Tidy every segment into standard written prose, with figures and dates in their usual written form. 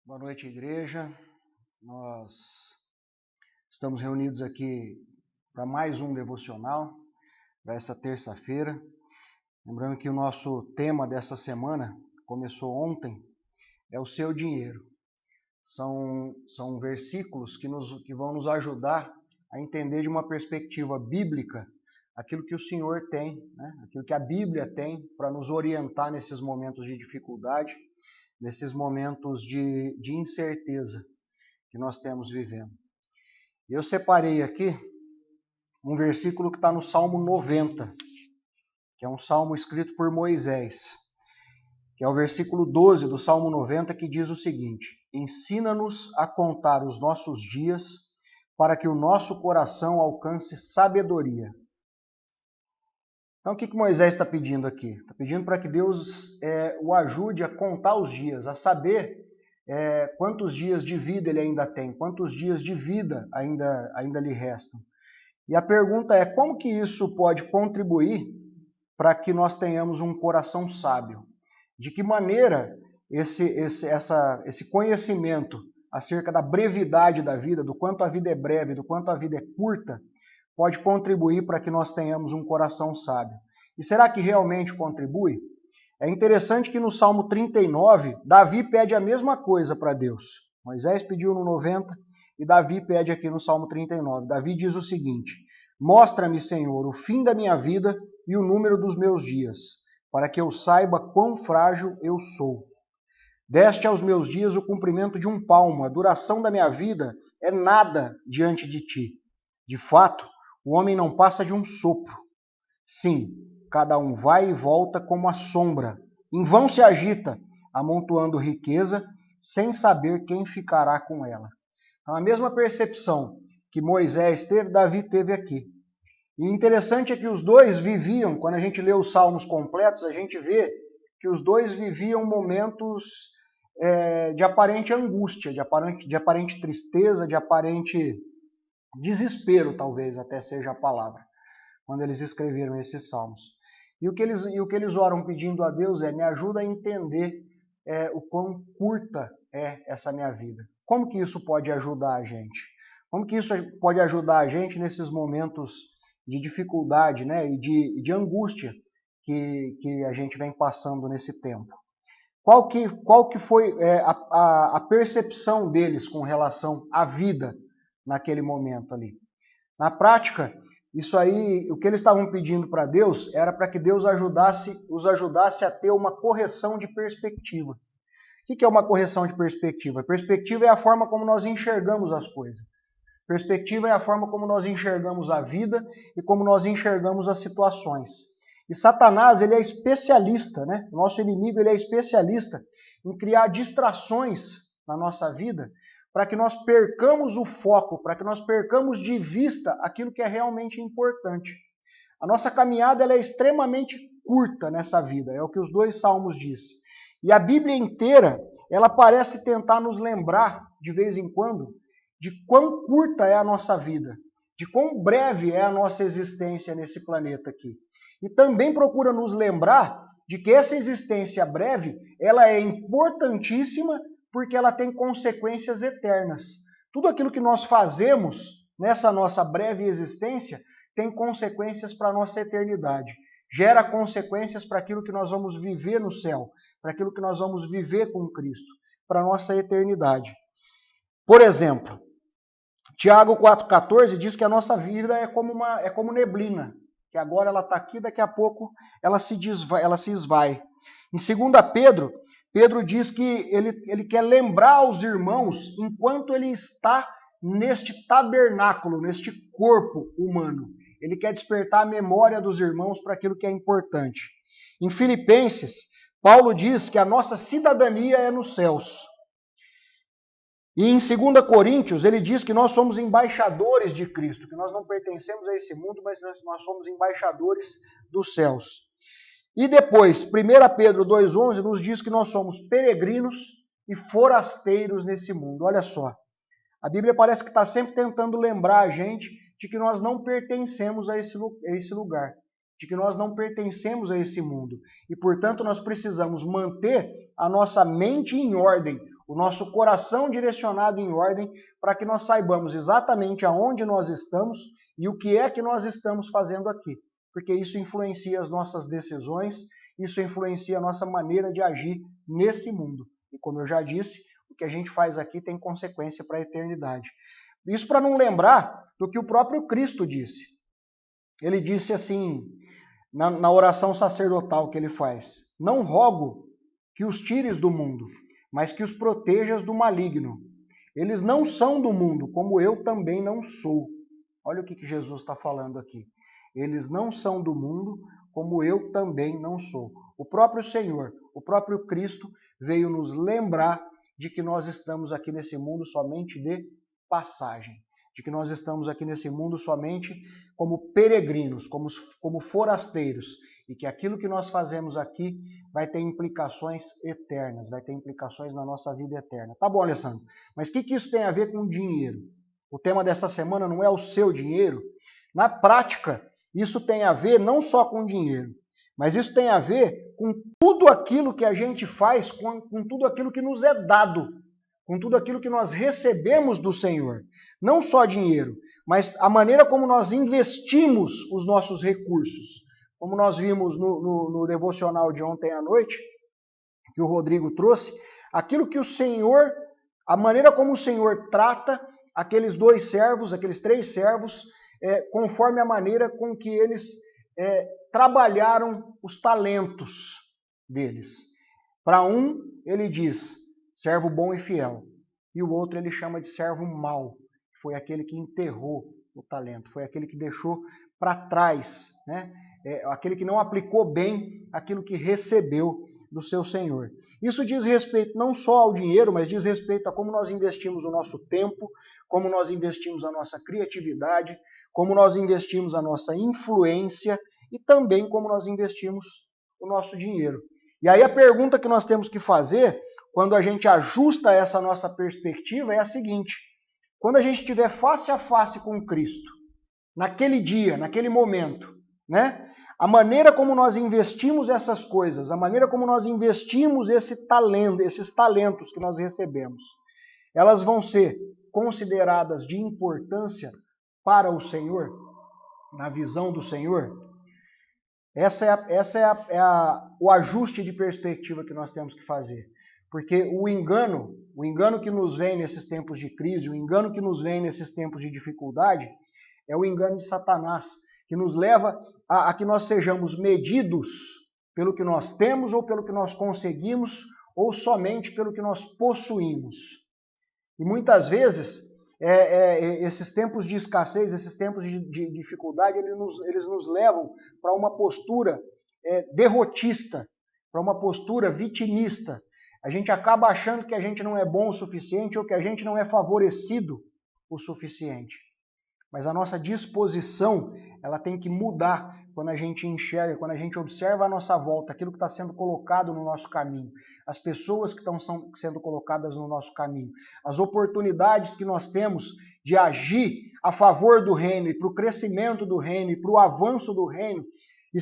Boa noite, igreja. Nós estamos reunidos aqui para mais um devocional, para essa terça-feira. Lembrando que o nosso tema dessa semana, começou ontem, é o seu dinheiro. São versículos que vão nos ajudar a entender de uma perspectiva bíblica aquilo que o Senhor tem, aquilo que a Bíblia tem para nos orientar nesses momentos de dificuldade, nesses momentos de incerteza que nós temos vivendo. Eu separei aqui um versículo que está no Salmo 90, que é um salmo escrito por Moisés, que é o versículo 12 do Salmo 90, que diz o seguinte: ensina-nos a contar os nossos dias, para que o nosso coração alcance sabedoria. Então, o que Moisés está pedindo aqui? Está pedindo para que Deus o ajude a contar os dias, a saber quantos dias de vida ele ainda tem, quantos dias de vida ainda lhe restam. E a pergunta é, como que isso pode contribuir para que nós tenhamos um coração sábio? De que maneira esse conhecimento acerca da brevidade da vida, do quanto a vida é breve, do quanto a vida é curta, pode contribuir para que nós tenhamos um coração sábio? E será que realmente contribui? É interessante que no Salmo 39, Davi pede a mesma coisa para Deus. Moisés pediu no 90 e Davi pede aqui no Salmo 39. Davi diz o seguinte: mostra-me, Senhor, o fim da minha vida e o número dos meus dias, para que eu saiba quão frágil eu sou. Deste aos meus dias o comprimento de um palmo, a duração da minha vida é nada diante de ti. De fato, o homem não passa de um sopro. Sim, cada um vai e volta como a sombra. Em vão se agita, amontoando riqueza, sem saber quem ficará com ela. Então, a mesma percepção que Moisés teve, Davi teve aqui. E interessante é que os dois viviam, quando a gente lê os salmos completos, a gente vê que os dois viviam momentos de aparente angústia, de aparente tristeza, de aparente desespero, talvez até seja a palavra, quando eles escreveram esses salmos. E o que eles oram pedindo a Deus é: me ajuda a entender o quão curta é essa minha vida. Como que isso pode ajudar a gente? Como que isso pode ajudar a gente nesses momentos de dificuldade, e de angústia que a gente vem passando nesse tempo? Qual que foi a percepção deles com relação à vida naquele momento ali? Na prática, isso aí, o que eles estavam pedindo para Deus era para que Deus os ajudasse a ter uma correção de perspectiva. O que é uma correção de perspectiva? Perspectiva é a forma como nós enxergamos as coisas. Perspectiva é a forma como nós enxergamos a vida e como nós enxergamos as situações. E Satanás, ele é especialista, O nosso inimigo, ele é especialista em criar distrações na nossa vida para que nós percamos o foco, para que nós percamos de vista aquilo que é realmente importante. A nossa caminhada ela é extremamente curta nessa vida, é o que os dois salmos dizem. E a Bíblia inteira, ela parece tentar nos lembrar, de vez em quando, de quão curta é a nossa vida, de quão breve é a nossa existência nesse planeta aqui. E também procura nos lembrar de que essa existência breve, ela é importantíssima porque ela tem consequências eternas. Tudo aquilo que nós fazemos nessa nossa breve existência tem consequências para a nossa eternidade. Gera consequências para aquilo que nós vamos viver no céu, para aquilo que nós vamos viver com Cristo, para a nossa eternidade. Por exemplo, Tiago 4,14 diz que a nossa vida é como neblina, que agora ela está aqui, daqui a pouco ela se esvai. Em 2 Pedro diz que ele quer lembrar aos irmãos enquanto ele está neste tabernáculo, neste corpo humano. Ele quer despertar a memória dos irmãos para aquilo que é importante. Em Filipenses, Paulo diz que a nossa cidadania é nos céus. E em 2 Coríntios, ele diz que nós somos embaixadores de Cristo, que nós não pertencemos a esse mundo, mas nós somos embaixadores dos céus. E depois, 1 Pedro 2,11 nos diz que nós somos peregrinos e forasteiros nesse mundo. Olha só, a Bíblia parece que está sempre tentando lembrar a gente de que nós não pertencemos a esse lugar, de que nós não pertencemos a esse mundo. E, portanto, nós precisamos manter a nossa mente em ordem, o nosso coração direcionado em ordem, para que nós saibamos exatamente aonde nós estamos e o que é que nós estamos fazendo aqui. Porque isso influencia as nossas decisões, isso influencia a nossa maneira de agir nesse mundo. E como eu já disse, o que a gente faz aqui tem consequência para a eternidade. Isso para não lembrar do que o próprio Cristo disse. Ele disse assim, na oração sacerdotal que ele faz: não rogo que os tires do mundo, mas que os protejas do maligno. Eles não são do mundo, como eu também não sou. Olha o que Jesus está falando aqui. Eles não são do mundo, como eu também não sou. O próprio Senhor, o próprio Cristo, veio nos lembrar de que nós estamos aqui nesse mundo somente de passagem. De que nós estamos aqui nesse mundo somente como peregrinos, como forasteiros. E que aquilo que nós fazemos aqui vai ter implicações eternas, vai ter implicações na nossa vida eterna. Tá bom, Alessandro, mas o que isso tem a ver com dinheiro? O tema dessa semana não é o seu dinheiro. Na prática, isso tem a ver não só com dinheiro, mas isso tem a ver com tudo aquilo que a gente faz, com tudo aquilo que nos é dado, com tudo aquilo que nós recebemos do Senhor. Não só dinheiro, mas a maneira como nós investimos os nossos recursos. Como nós vimos no devocional de ontem à noite, que o Rodrigo trouxe, aquilo que o Senhor, a maneira como o Senhor trata aqueles aqueles 3 servos, conforme a maneira com que eles trabalharam os talentos deles. Para um, ele diz, servo bom e fiel. E o outro ele chama de servo mau. Foi aquele que enterrou o talento, foi aquele que deixou para trás, né? Aquele que não aplicou bem aquilo que recebeu do seu Senhor. Isso diz respeito não só ao dinheiro, mas diz respeito a como nós investimos o nosso tempo, como nós investimos a nossa criatividade, como nós investimos a nossa influência e também como nós investimos o nosso dinheiro. E aí a pergunta que nós temos que fazer, quando a gente ajusta essa nossa perspectiva, é a seguinte: quando a gente estiver face a face com Cristo, naquele dia, naquele momento, né? A maneira como nós investimos essas coisas, a maneira como nós investimos esses talentos que nós recebemos, elas vão ser consideradas de importância para o Senhor, na visão do Senhor. Essa é o ajuste de perspectiva que nós temos que fazer. Porque o engano que nos vem nesses tempos de crise, o engano que nos vem nesses tempos de dificuldade, é o engano de Satanás, que nos leva a que nós sejamos medidos pelo que nós temos ou pelo que nós conseguimos ou somente pelo que nós possuímos. E muitas vezes, esses tempos de escassez, esses tempos de dificuldade, eles nos levam para uma postura derrotista, para uma postura vitimista. A gente acaba achando que a gente não é bom o suficiente ou que a gente não é favorecido o suficiente. Mas a nossa disposição, ela tem que mudar quando a gente enxerga, quando a gente observa à nossa volta aquilo que está sendo colocado no nosso caminho, as pessoas que estão sendo colocadas no nosso caminho, as oportunidades que nós temos de agir a favor do reino e para o crescimento do reino e para o avanço do reino. E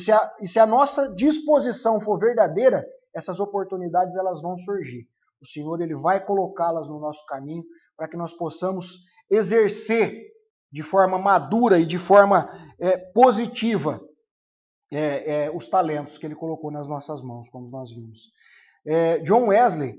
se a nossa disposição for verdadeira, essas oportunidades elas vão surgir. O Senhor ele vai colocá-las no nosso caminho para que nós possamos exercer de forma madura e de forma positiva os talentos que ele colocou nas nossas mãos, como nós vimos. John Wesley,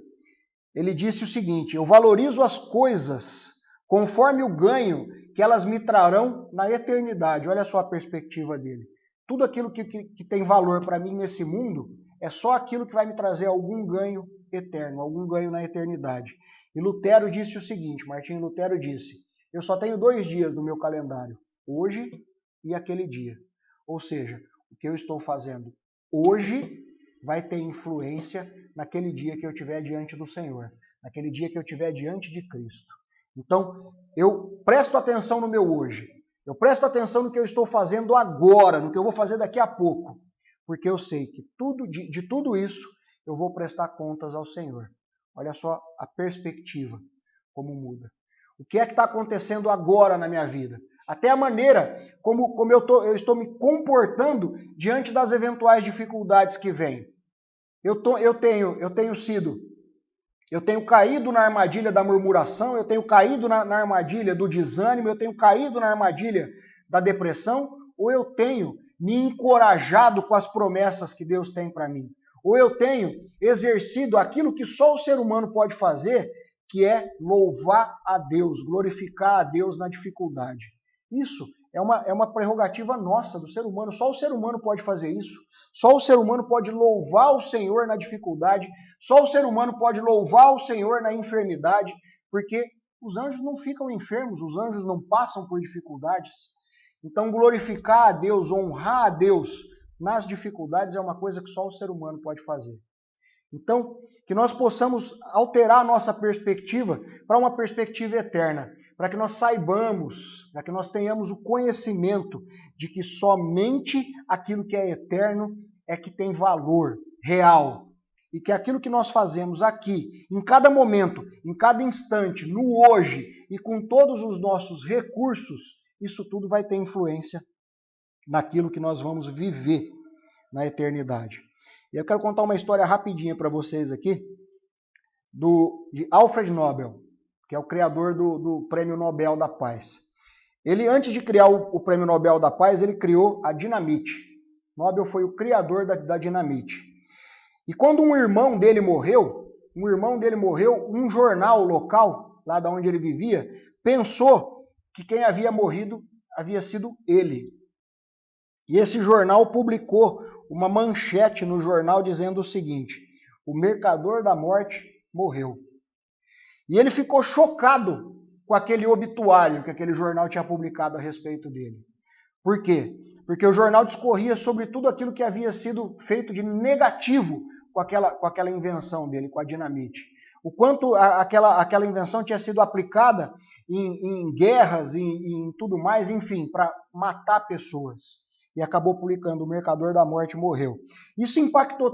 ele disse o seguinte: eu valorizo as coisas conforme o ganho que elas me trarão na eternidade. Olha só a perspectiva dele. Tudo aquilo que tem valor para mim nesse mundo é só aquilo que vai me trazer algum ganho eterno, algum ganho na eternidade. E Lutero disse o seguinte, Martinho Lutero disse: eu só tenho 2 dias no meu calendário, hoje e aquele dia. Ou seja, o que eu estou fazendo hoje vai ter influência naquele dia que eu estiver diante do Senhor, naquele dia que eu estiver diante de Cristo. Então, eu presto atenção no meu hoje, eu presto atenção no que eu estou fazendo agora, no que eu vou fazer daqui a pouco, porque eu sei que de tudo isso eu vou prestar contas ao Senhor. Olha só a perspectiva, como muda. O que é que está acontecendo agora na minha vida? Até a maneira como eu estou me comportando diante das eventuais dificuldades que vêm. Eu tenho sido Eu tenho caído na armadilha da murmuração, eu tenho caído na armadilha do desânimo, eu tenho caído na armadilha da depressão, ou eu tenho me encorajado com as promessas que Deus tem para mim? Ou eu tenho exercido aquilo que só o ser humano pode fazer, que é louvar a Deus, glorificar a Deus na dificuldade. Isso é uma prerrogativa nossa, do ser humano. Só o ser humano pode fazer isso. Só o ser humano pode louvar o Senhor na dificuldade. Só o ser humano pode louvar o Senhor na enfermidade, porque os anjos não ficam enfermos, os anjos não passam por dificuldades. Então, glorificar a Deus, honrar a Deus nas dificuldades é uma coisa que só o ser humano pode fazer. Então, que nós possamos alterar a nossa perspectiva para uma perspectiva eterna, para que nós saibamos, para que nós tenhamos o conhecimento de que somente aquilo que é eterno é que tem valor real. E que aquilo que nós fazemos aqui, em cada momento, em cada instante, no hoje e com todos os nossos recursos, isso tudo vai ter influência naquilo que nós vamos viver na eternidade. E eu quero contar uma história rapidinha para vocês aqui, de Alfred Nobel, que é o criador do Prêmio Nobel da Paz. Ele, antes de criar o Prêmio Nobel da Paz, ele criou a dinamite. Nobel foi o criador da dinamite. E quando um irmão dele morreu, um jornal local, lá de onde ele vivia, pensou que quem havia morrido havia sido ele. E esse jornal publicou uma manchete no jornal dizendo o seguinte: o mercador da morte morreu. E ele ficou chocado com aquele obituário que aquele jornal tinha publicado a respeito dele. Por quê? Porque o jornal discorria sobre tudo aquilo que havia sido feito de negativo com aquela invenção dele, com a dinamite. O quanto aquela invenção tinha sido aplicada em guerras, em tudo mais, enfim, para matar pessoas. E acabou publicando O Mercador da Morte Morreu. Isso impactou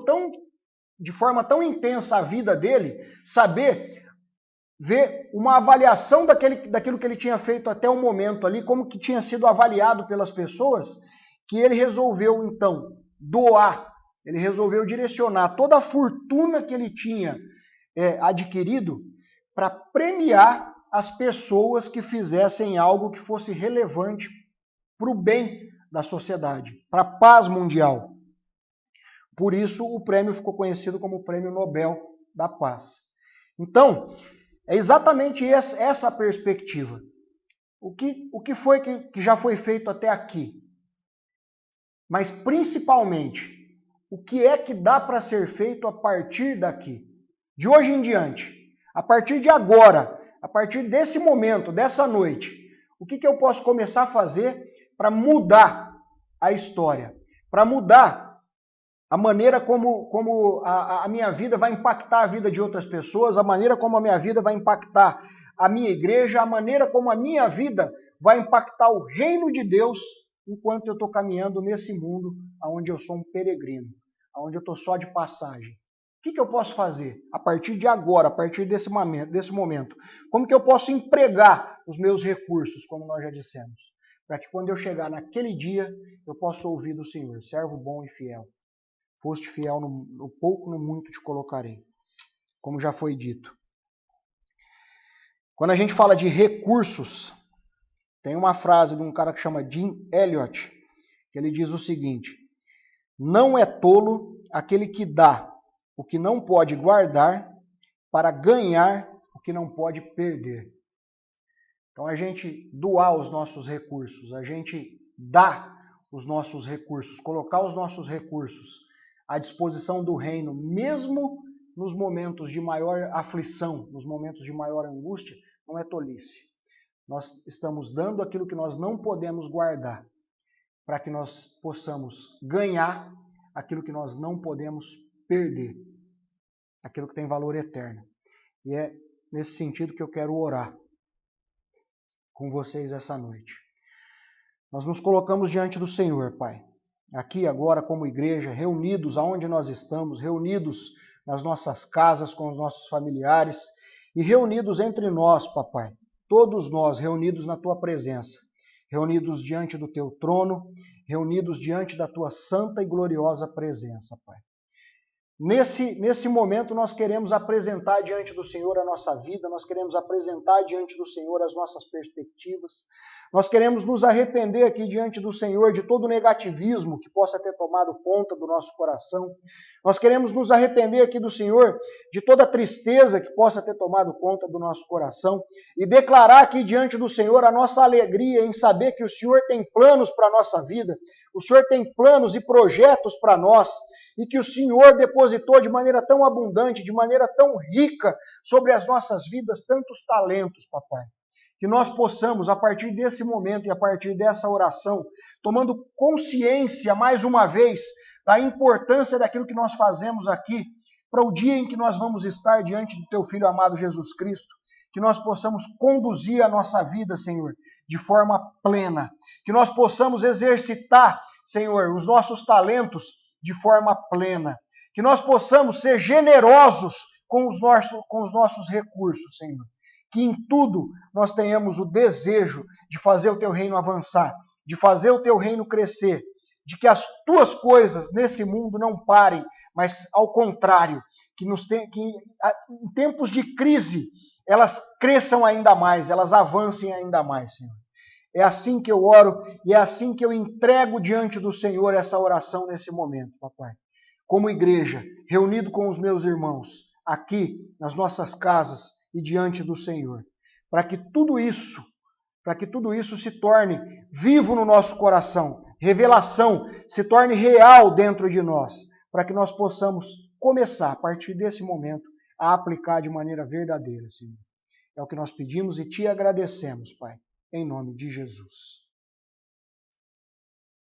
de forma tão intensa a vida dele, ver uma avaliação daquilo que ele tinha feito até o momento ali, como que tinha sido avaliado pelas pessoas, que ele resolveu, então, doar, ele resolveu direcionar toda a fortuna que ele tinha adquirido para premiar as pessoas que fizessem algo que fosse relevante para o bem da sociedade, para a paz mundial. Por isso, o prêmio ficou conhecido como o Prêmio Nobel da Paz. Então, é exatamente essa a perspectiva. O que foi que já foi feito até aqui? Mas, principalmente, o que é que dá para ser feito a partir daqui? De hoje em diante, a partir de agora, a partir desse momento, dessa noite, o que eu posso começar a fazer para mudar a história, para mudar a maneira como a minha vida vai impactar a vida de outras pessoas, a maneira como a minha vida vai impactar a minha igreja, a maneira como a minha vida vai impactar o reino de Deus enquanto eu estou caminhando nesse mundo onde eu sou um peregrino, onde eu estou só de passagem. O que eu posso fazer a partir de agora, a partir desse momento? Como que eu posso empregar os meus recursos, como nós já dissemos? Para que quando eu chegar naquele dia, eu possa ouvir do Senhor: servo bom e fiel. Foste fiel no pouco, no muito te colocarei. Como já foi dito. Quando a gente fala de recursos, tem uma frase de um cara que chama Jim Elliot, que ele diz o seguinte: não é tolo aquele que dá o que não pode guardar para ganhar o que não pode perder. Então a gente doar os nossos recursos, a gente dar os nossos recursos, colocar os nossos recursos à disposição do reino, mesmo nos momentos de maior aflição, nos momentos de maior angústia, não é tolice. Nós estamos dando aquilo que nós não podemos guardar, para que nós possamos ganhar aquilo que nós não podemos perder, aquilo que tem valor eterno. E é nesse sentido que eu quero orar com vocês essa noite. Nós nos colocamos diante do Senhor, Pai, aqui agora como igreja, reunidos aonde nós estamos, reunidos nas nossas casas com os nossos familiares e reunidos entre nós, Papai, todos nós reunidos na Tua presença, reunidos diante do Teu trono, reunidos diante da Tua santa e gloriosa presença, Pai. Nesse momento nós queremos apresentar diante do Senhor a nossa vida, nós queremos apresentar diante do Senhor as nossas perspectivas, nós queremos nos arrepender aqui diante do Senhor de todo o negativismo que possa ter tomado conta do nosso coração, nós queremos nos arrepender aqui do Senhor de toda a tristeza que possa ter tomado conta do nosso coração e declarar aqui diante do Senhor a nossa alegria em saber que o Senhor tem planos para a nossa vida, o Senhor tem planos e projetos para nós e que o Senhor depositou de maneira tão abundante, de maneira tão rica sobre as nossas vidas, tantos talentos, papai. Que nós possamos, a partir desse momento e a partir dessa oração, tomando consciência, mais uma vez, da importância daquilo que nós fazemos aqui, para o dia em que nós vamos estar diante do Teu Filho amado Jesus Cristo, que nós possamos conduzir a nossa vida, Senhor, de forma plena, que nós possamos exercitar, Senhor, os nossos talentos de forma plena, que nós possamos ser generosos com os nossos recursos, Senhor. Que em tudo nós tenhamos o desejo de fazer o Teu reino avançar, de fazer o Teu reino crescer, de que as Tuas coisas nesse mundo não parem, mas ao contrário, que em tempos de crise elas cresçam ainda mais, elas avancem ainda mais, Senhor. É assim que eu oro e é assim que eu entrego diante do Senhor essa oração nesse momento, papai. Como igreja, reunido com os meus irmãos, aqui nas nossas casas e diante do Senhor, para que tudo isso se torne vivo no nosso coração, revelação, se torne real dentro de nós, para que nós possamos começar, a partir desse momento, a aplicar de maneira verdadeira, Senhor. É o que nós pedimos e Te agradecemos, Pai, em nome de Jesus.